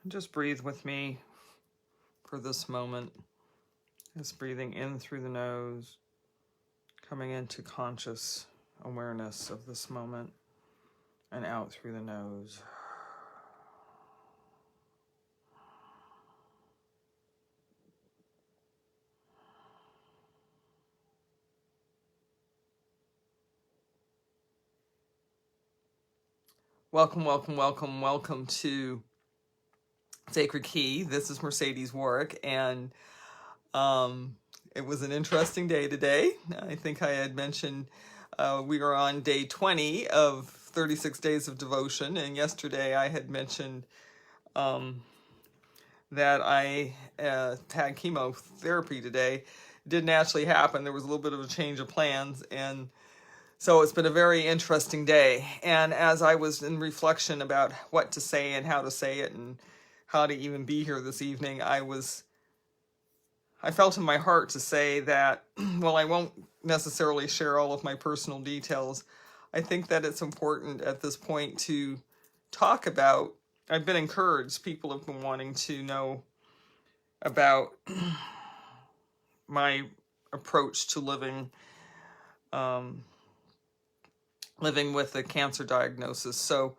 And just breathe with me for this moment. Just breathing in through the nose, coming into conscious awareness of this moment, and out through the nose. Welcome, welcome, welcome, welcome to Sacred Key. This is Mercedes Warrick, and it was an interesting day today. I think I had mentioned we are on day 20 of 36 days of devotion, and yesterday I had mentioned that I had chemotherapy today. It didn't actually happen. There was a little bit of a change of plans, and so it's been a very interesting day. And as I was in reflection about what to say and how to say it and how to even be here this evening, I felt in my heart to say that, well, I won't necessarily share all of my personal details. I think that it's important at this point to talk about, I've been encouraged, people have been wanting to know about my approach to living with a cancer diagnosis. So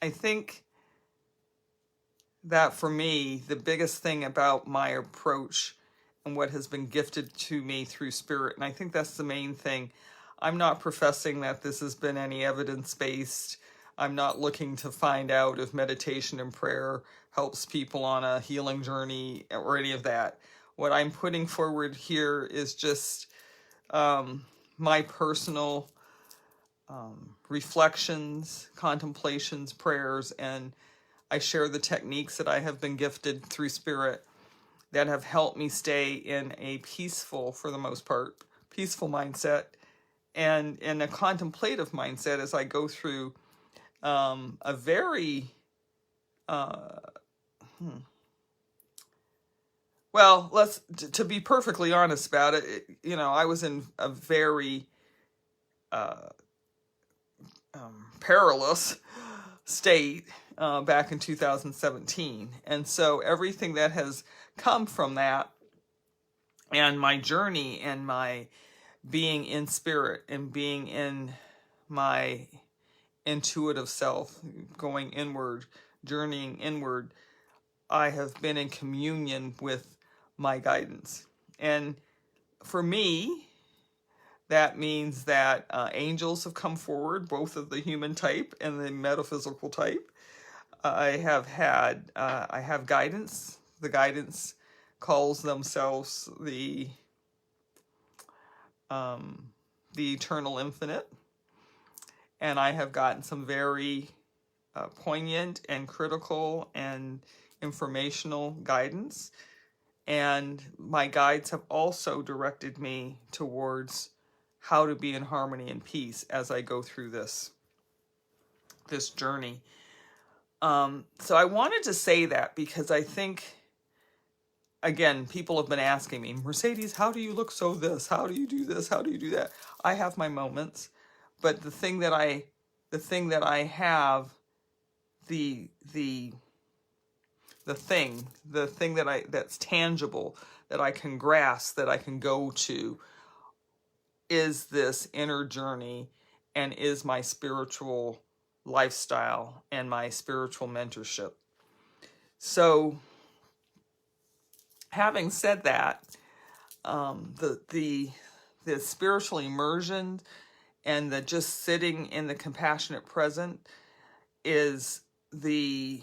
I think that for me, the biggest thing about my approach and what has been gifted to me through spirit, and I think that's the main thing, I'm not professing that this has been any evidence-based. I'm not looking to find out if meditation and prayer helps people on a healing journey or any of that. What I'm putting forward here is just my personal reflections, contemplations, prayers, and I share the techniques that I have been gifted through spirit that have helped me stay in a peaceful, for the most part, peaceful mindset and in a contemplative mindset as I go through a very, well, to be perfectly honest about it, I was in a very perilous state back in 2017. And so everything that has come from that and my journey and my being in spirit and being in my intuitive self, going inward, journeying inward, I have been in communion with my guidance. And for me, that means that angels have come forward, both of the human type and the metaphysical type. I have guidance. The guidance calls themselves the eternal infinite. And I have gotten some very poignant and critical and informational guidance. And my guides have also directed me towards how to be in harmony and peace as I go through this journey. So I wanted to say that because I think, again, people have been asking me, Mercedes, how do you look so this? How do you do this? How do you do that? I have my moments, but the thing that I have, the thing that's tangible, that I can grasp, that I can go to, is this inner journey and is my spiritual lifestyle and my spiritual mentorship. So having said that, the spiritual immersion and the just sitting in the compassionate present is the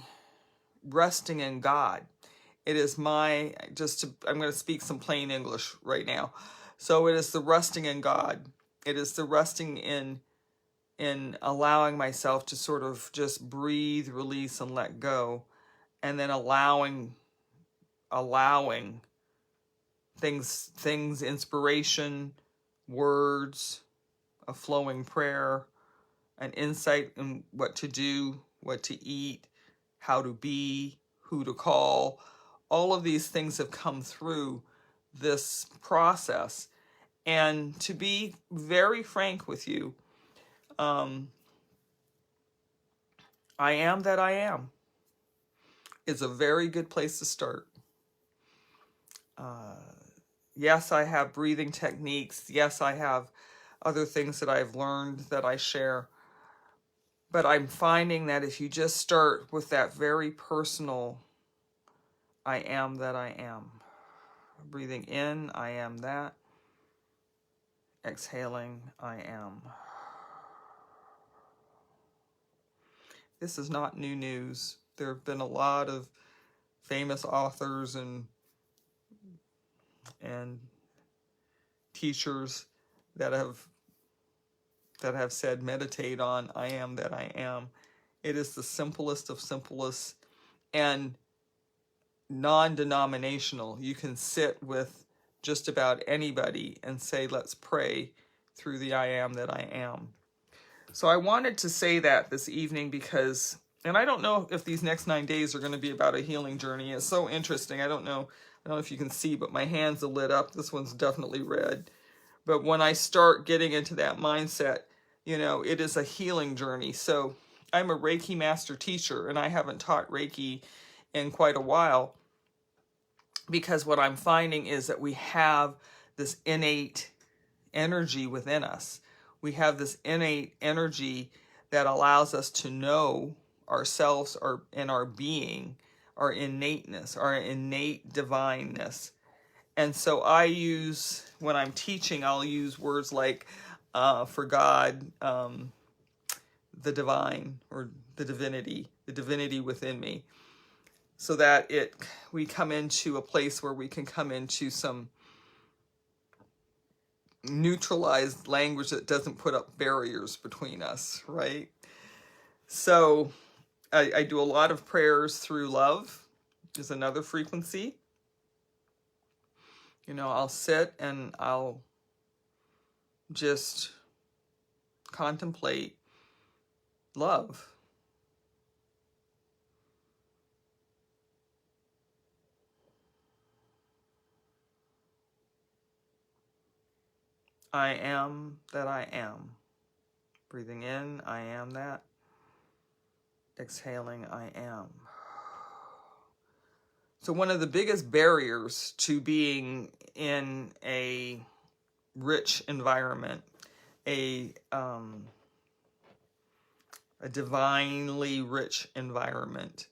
resting in God. It is I'm going to speak some plain English right now. So it is the resting in God. It is the resting in allowing myself to sort of just breathe, release, and let go. And then allowing things, inspiration, words, a flowing prayer, an insight in what to do, what to eat, how to be, who to call. All of these things have come through this process. And to be very frank with you, I am that I am is a very good place to start. Yes, I have breathing techniques. Yes, I have other things that I've learned that I share. But I'm finding that if you just start with that very personal, I am that I am. Breathing in, I am that. Exhaling, I am. This is not new news. There have been a lot of famous authors and teachers that have said meditate on I am that I am. It is the simplest of simplest and non-denominational. You can sit with just about anybody and say, let's pray through the I am that I am. So I wanted to say that this evening because, and I don't know if these next 9 days are going to be about a healing journey. It's so interesting. I don't know if you can see, but my hands are lit up. This one's definitely red. But when I start getting into that mindset, it is a healing journey. So I'm a Reiki master teacher, and I haven't taught Reiki in quite a while because what I'm finding is that we have this innate energy within us. We have this innate energy that allows us to know ourselves and our being, our innateness, our innate divineness. And so when I'm teaching, I'll use words like, for God, the divine, or the divinity within me, so that we come into a place where we can come into some neutralized language that doesn't put up barriers between us, right? So I do a lot of prayers through love, is another frequency. I'll sit and I'll just contemplate love. I am that I am. Breathing in, I am that. Exhaling, I am. So one of the biggest barriers to being in a rich environment, a divinely rich environment,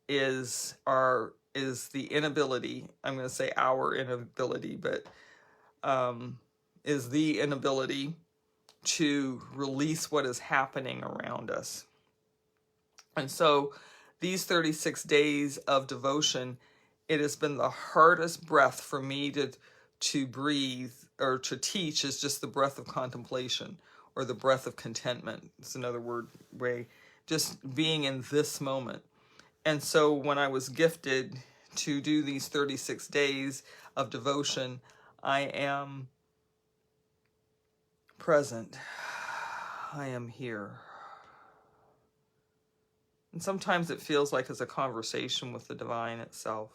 is the inability. I'm going to say our inability, but is the inability to release what is happening around us. And so these 36 days of devotion, it has been the hardest breath for me to breathe or to teach, is just the breath of contemplation, or the breath of contentment. It's another way, just being in this moment. And so when I was gifted to do these 36 days of devotion, I am present. I am here. And sometimes it feels like it's a conversation with the divine itself.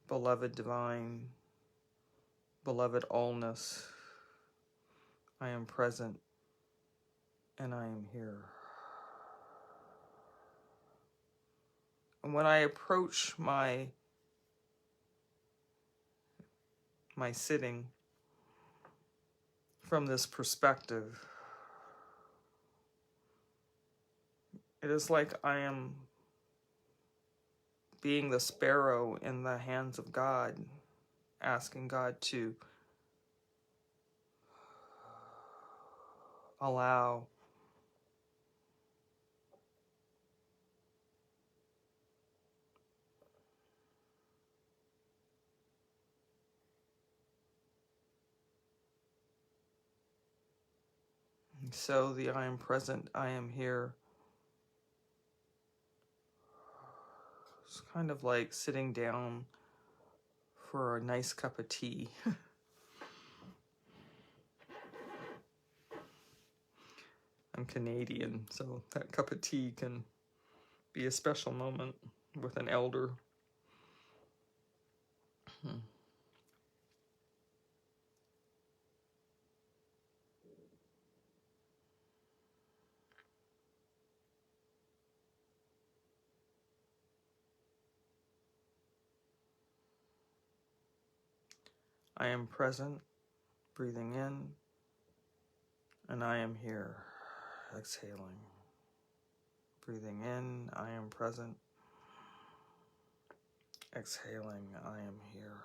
Beloved divine, beloved allness, I am present and I am here. And when I approach my sitting from this perspective, it is like I am being the sparrow in the hands of God, asking God to allow so the I am present, I am here. It's kind of like sitting down for a nice cup of tea. I'm Canadian, so that cup of tea can be a special moment with an elder. I am present, breathing in, and I am here, exhaling. Breathing in, I am present. Exhaling, I am here.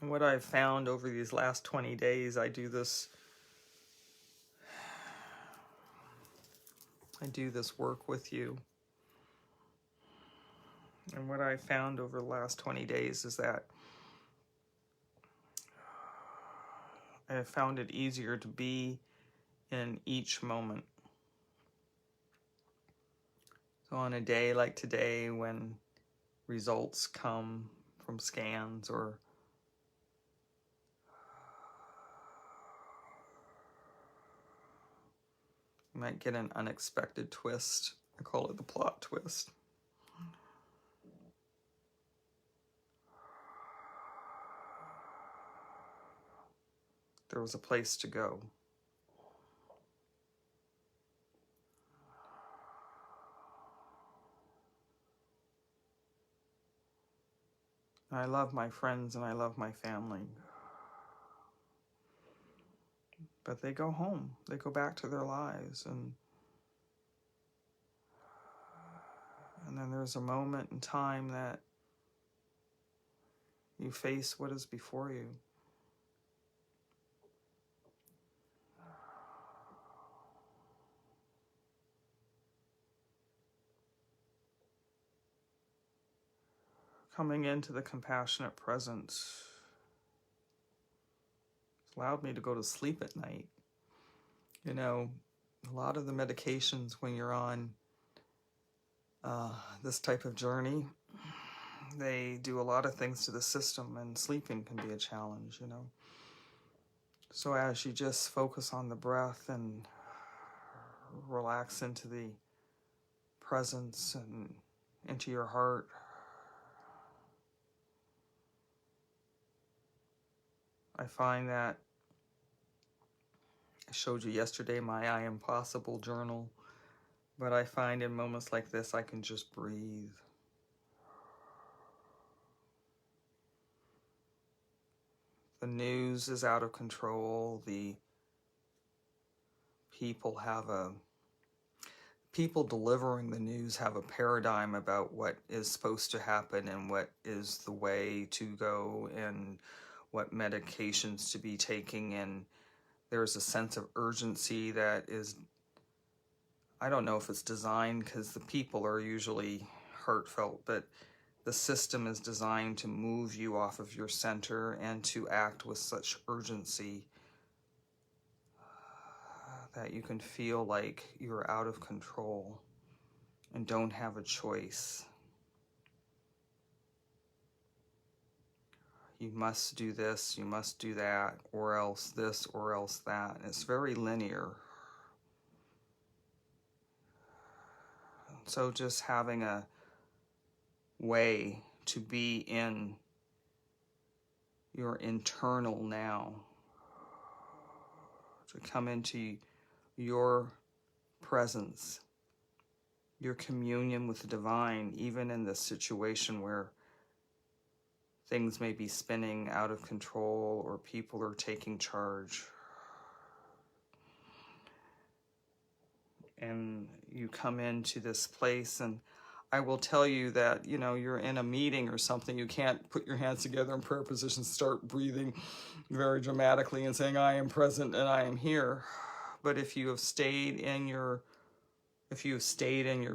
And what I've found over these last 20 days, I do this work with you. And what I found over the last 20 days is that I have found it easier to be in each moment. So on a day like today, when results come from scans, or you might get an unexpected twist. I call it the plot twist. There was a place to go. I love my friends and I love my family. But they go home. They go back to their lives. And then there's a moment in time that you face what is before you. Coming into the compassionate presence allowed me to go to sleep at night. You know, a lot of the medications when you're on this type of journey, they do a lot of things to the system, and sleeping can be a challenge, you know. So as you just focus on the breath and relax into the presence and into your heart, I find that I showed you yesterday my I Am Possible journal, but I find in moments like this I can just breathe. The news is out of control. The people delivering the news have a paradigm about what is supposed to happen and what is the way to go and what medications to be taking, and there's a sense of urgency that is, I don't know if it's designed, because the people are usually heartfelt, but the system is designed to move you off of your center and to act with such urgency that you can feel like you're out of control and don't have a choice. You must do this, you must do that, or else this, or else that. It's very linear. So just having a way to be in your internal now, to come into your presence, your communion with the divine, even in this situation where things may be spinning out of control or people are taking charge. And you come into this place, and I will tell you that, you know, you're in a meeting or something, you can't put your hands together in prayer position, start breathing very dramatically and saying, I am present and I am here. But if you have stayed in your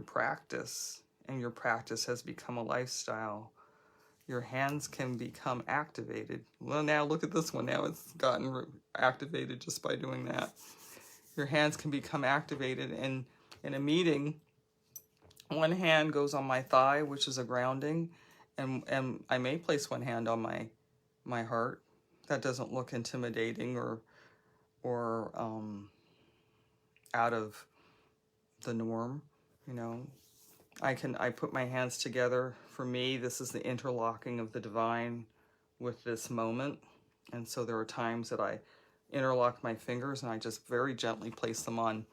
practice, and your practice has become a lifestyle, your hands can become activated. Well, now look at this one. Now it's gotten activated just by doing that. Your hands can become activated, and in a meeting, one hand goes on my thigh, which is a grounding, and I may place one hand on my heart. That doesn't look intimidating or out of the norm, you know. I put my hands together. For me, this is the interlocking of the divine with this moment. And so there are times that I interlock my fingers and I just very gently place them on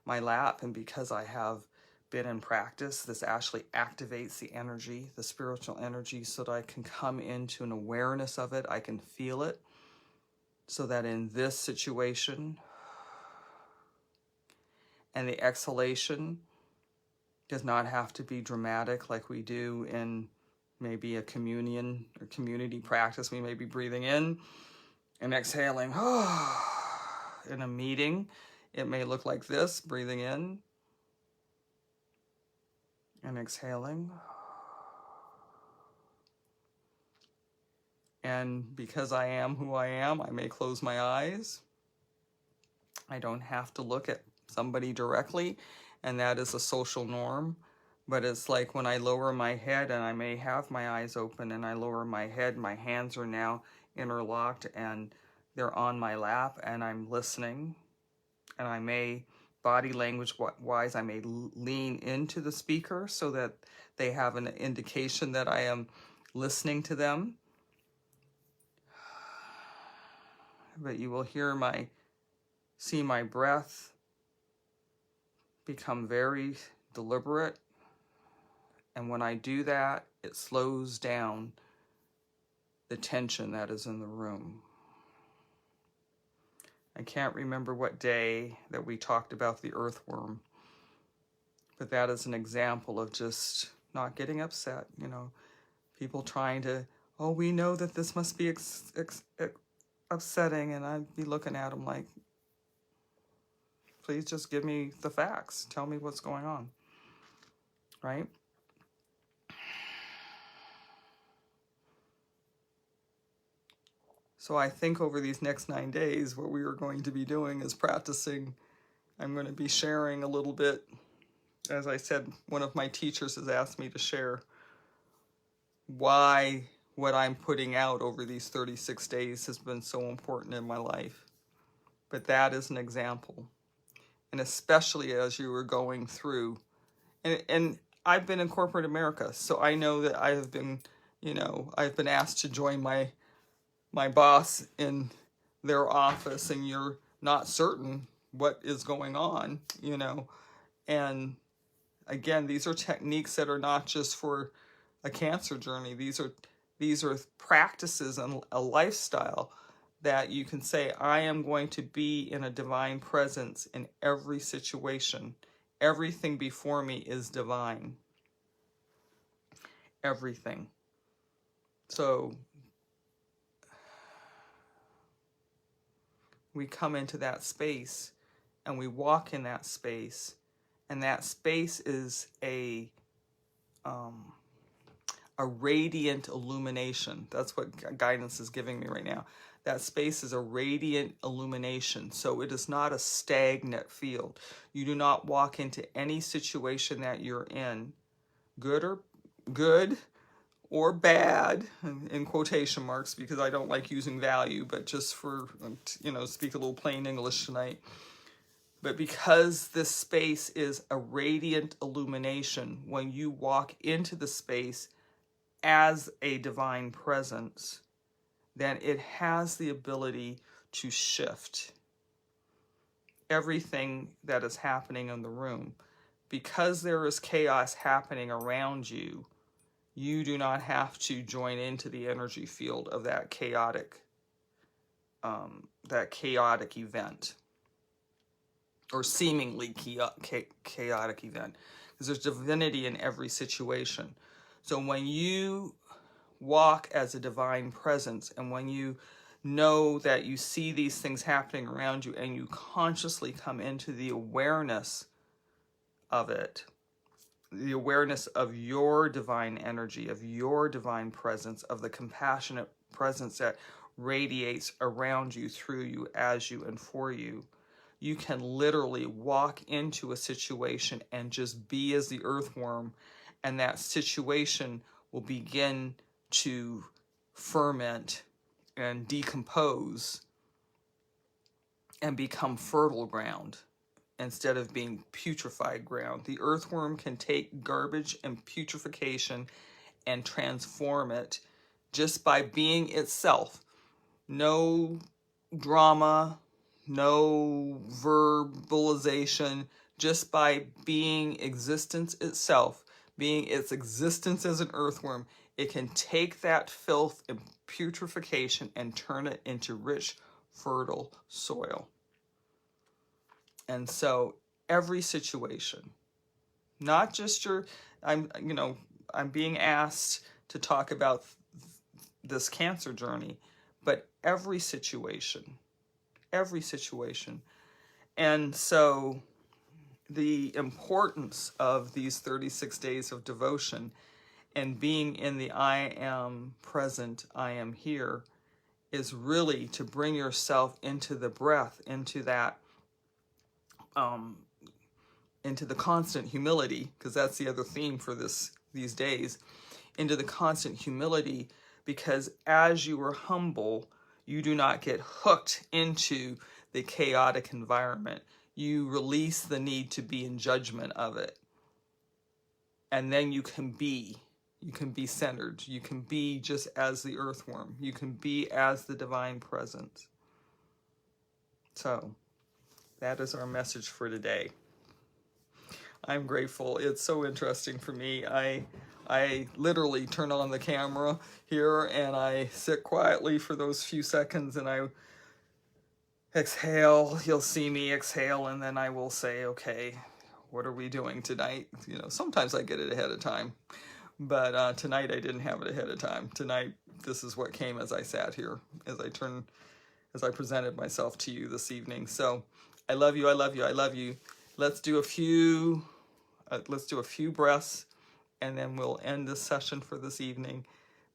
my lap. And because I have been in practice, this actually activates the energy, the spiritual energy, so that I can come into an awareness of it. I can feel it, so that in this situation, and the exhalation does not have to be dramatic like we do in maybe a communion or community practice. We may be breathing in and exhaling. In a meeting, it may look like this, breathing in and exhaling. And because I am who I am, I may close my eyes. I don't have to look at somebody directly, and that is a social norm. But it's like when I lower my head, and I may have my eyes open, and I lower my head, my hands are now interlocked and they're on my lap, and I'm listening. And I may, body language wise, I may lean into the speaker so that they have an indication that I am listening to them. But you will see my breath become very deliberate. And when I do that, it slows down the tension that is in the room. I can't remember what day that we talked about the earthworm, but that is an example of just not getting upset. You know, people trying to, oh, we know that this must be upsetting, and I'd be looking at them like, please just give me the facts. Tell me what's going on, right? So I think over these next 9 days, what we are going to be doing is practicing. I'm going to be sharing a little bit. As I said, one of my teachers has asked me to share why what I'm putting out over these 36 days has been so important in my life. But that is an example. And especially as you were going through, and I've been in corporate America, so I know that I have been, I've been asked to join my boss in their office, and you're not certain what is going on, and again, these are techniques that are not just for a cancer journey. These are practices and a lifestyle that you can say, I am going to be in a divine presence in every situation. Everything before me is divine. Everything. So we come into that space and we walk in that space, and that space is a radiant illumination. That's what guidance is giving me right now. That space is a radiant illumination. So it is not a stagnant field. You do not walk into any situation that you're in, good or bad, in quotation marks, because I don't like using value, but just for, speak a little plain English tonight. But because this space is a radiant illumination, when you walk into the space as a divine presence, then it has the ability to shift everything that is happening in the room. Because there is chaos happening around you, you do not have to join into the energy field of that chaotic event, or seemingly chaotic event, because there's divinity in every situation. So when you walk as a divine presence, and when you know that you see these things happening around you, and you consciously come into the awareness of it, the awareness of your divine energy, of your divine presence, of the compassionate presence that radiates around you, through you, as you, and for you, you can literally walk into a situation and just be as the earthworm, and that situation will begin to ferment and decompose and become fertile ground instead of being putrefied ground. The earthworm can take garbage and putrefaction and transform it just by being itself. No drama, no verbalization, just by being existence itself, being its existence as an earthworm, it can take that filth and putrefaction and turn it into rich, fertile soil. And so every situation, not just I'm being asked to talk about this cancer journey, but every situation. And so the importance of these 36 days of devotion and being in the I am present, I am here, is really to bring yourself into the breath, into that, into the constant humility, because that's the other theme for these days, into the constant humility, because as you are humble, you do not get hooked into the chaotic environment. You release the need to be in judgment of it. And then you can be centered. You can be just as the earthworm. You can be as the divine presence. So that is our message for today. I'm grateful. It's so interesting for me. I literally turn on the camera here and I sit quietly for those few seconds and I exhale. You'll see me exhale, and then I will say, okay, what are we doing tonight? Sometimes I get it ahead of time, but tonight I didn't have it ahead of time. Tonight, this is what came as I sat here, as I presented myself to you this evening. So I love you. I love you. I love you. Let's do a few breaths, and then we'll end this session for this evening.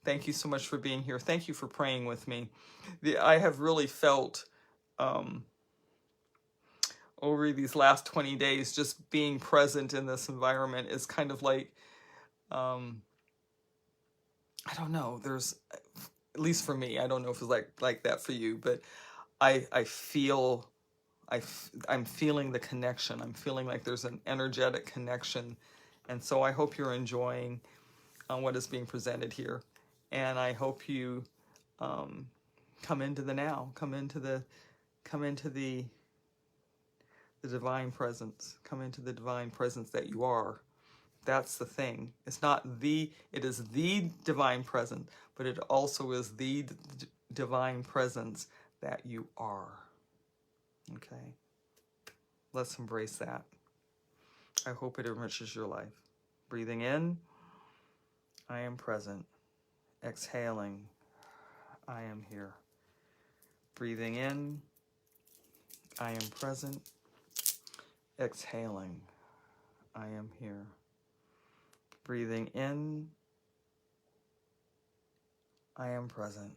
Thank you so much for being here. Thank you for praying with me. I have really felt over these last 20 days, just being present in this environment is kind of like, I don't know, there's, at least for me, I don't know if it's like that for you, but I'm feeling the connection. I'm feeling like there's an energetic connection. And so I hope you're enjoying what is being presented here. And I hope you come into the now, come into the divine presence, come into the divine presence that you are. That's the thing. It is the divine presence, but it also is the divine presence that you are. Okay? Let's embrace that. I hope it enriches your life. Breathing in, I am present. Exhaling, I am here. Breathing in, I am present. Exhaling, I am here. Breathing in, I am present.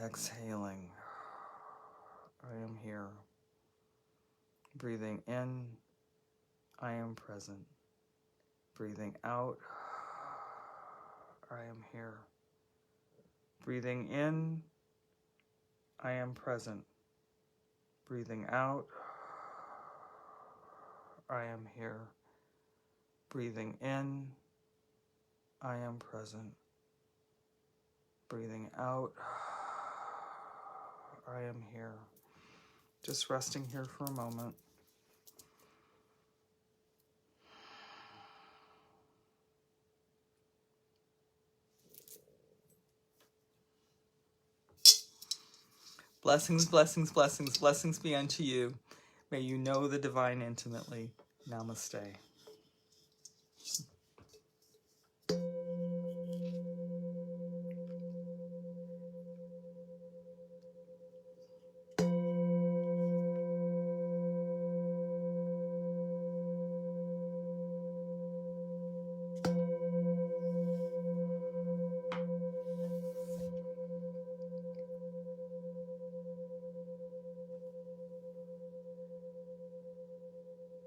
Exhaling, I am here. Breathing in, I am present. Breathing out, I am here. Breathing in, I am present. Breathing out, I am here. Breathing in, I am present. Breathing out, I am here. Just resting here for a moment. Blessings, blessings, blessings, blessings be unto you. May you know the divine intimately. Namaste.